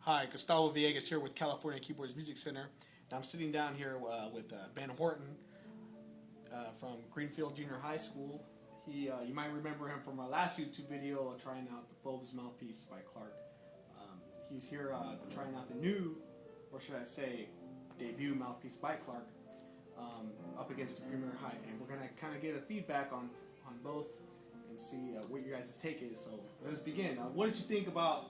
Hi, Gustavo Villegas here with California Keyboards Music Center. And I'm sitting down here with Ben Horton from Greenfield Jr. High School. You might remember him from our last YouTube video trying out the Fobes Mouthpiece by Clark. He's here trying out the new, or should I say, debut Mouthpiece by Clark up against the Premier Hite. And we're going to kind of get a feedback on both and see what your guys' take is. So let us begin. What did you think about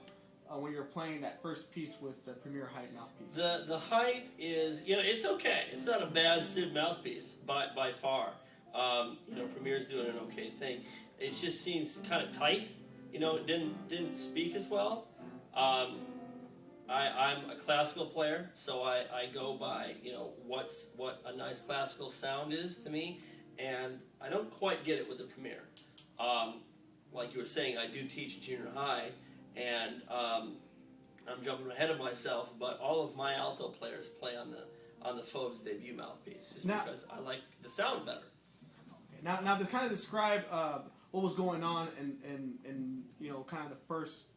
when you were playing that first piece with the Premier Hite mouthpiece? The Hite is, it's okay. It's not a bad SID mouthpiece by far. Premier's doing an okay thing. It just seems kind of tight. It didn't speak as well. I'm a classical player, so I go by what a nice classical sound is to me, and I don't quite get it with the Premier. Like you were saying, I do teach junior high. And I'm jumping ahead of myself, but all of my alto players play on the Fobes debut mouthpiece, just because I like the sound better. Okay. Now to kind of describe what was going on and kind of the first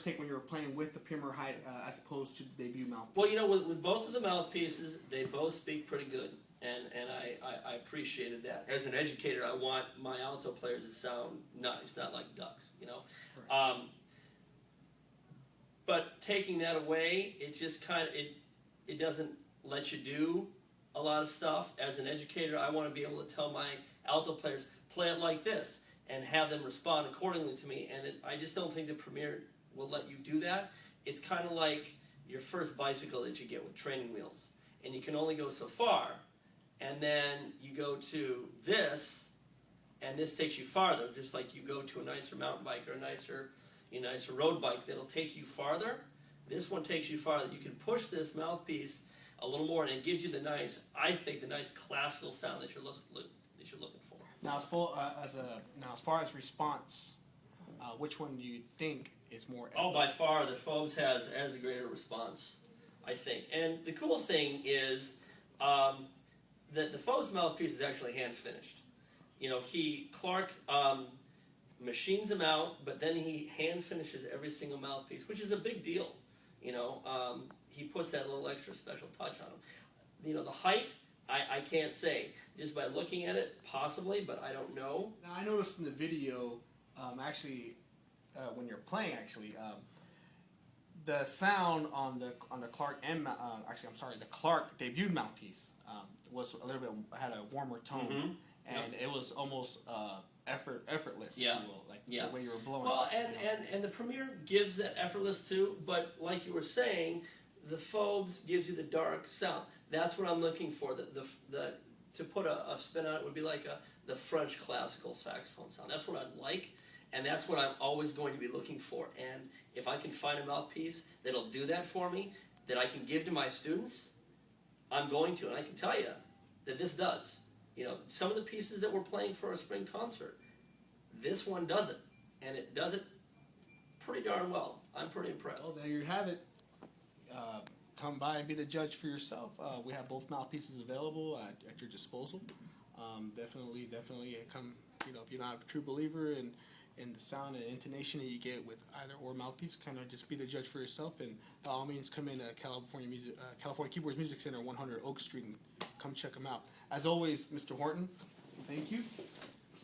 take when you were playing with the Premier Hite as opposed to the debut mouthpiece. Well, with both of the mouthpieces, they both speak pretty good. And I appreciated that. As an educator, I want my alto players to sound nice, not like ducks, Right. But taking that away, it just kind of, it doesn't let you do a lot of stuff. As an educator, I want to be able to tell my alto players, play it like this, and have them respond accordingly to me. And I just don't think the Premier will let you do that. It's kind of like your first bicycle that you get with training wheels. And you can only go so far. And then you go to this, and this takes you farther, just like you go to a nicer mountain bike or a nicer road bike that'll take you farther. This one takes you farther. You can push this mouthpiece a little more, and it gives you the nice classical sound that you're looking for. Now, as far as response, which one do you think is more? Oh, by far, the Fobes has a greater response, I think. And the cool thing is, that the Fobes mouthpiece is actually hand finished. Clark machines them out, but then he hand finishes every single mouthpiece, which is a big deal. He puts that little extra special touch on them. The Hite, I can't say. Just by looking at it, possibly, but I don't know. Now, I noticed in the video, when you're playing, the sound on the Clark the Clark debut mouthpiece was a little bit, had a warmer tone, and it was almost effortless, if you will, the way you were blowing. Well, and the Premier gives that effortless too, but like you were saying, the Fobes gives you the dark sound. That's what I'm looking for. To put a spin on it would be like the French classical saxophone sound. That's what I like. And that's what I'm always going to be looking for. And if I can find a mouthpiece that'll do that for me, that I can give to my students, I'm going to. And I can tell you that this does. Some of the pieces that we're playing for a spring concert, this one does it. And it does it pretty darn well. I'm pretty impressed. Well, there you have it. Come by and be the judge for yourself. We have both mouthpieces available at your disposal. Definitely come, if you're not a true believer in the sound and intonation that you get with either or mouthpiece, kind of just be the judge for yourself, and by all means come in to California Keyboards Music Center, 100 Oak Street, and come check them out. As always, Mr. Horton, thank you.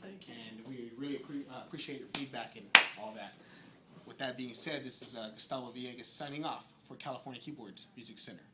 Thank you. And we really appreciate your feedback and all that. With that being said, this is Gustavo Villegas signing off for California Keyboards Music Center.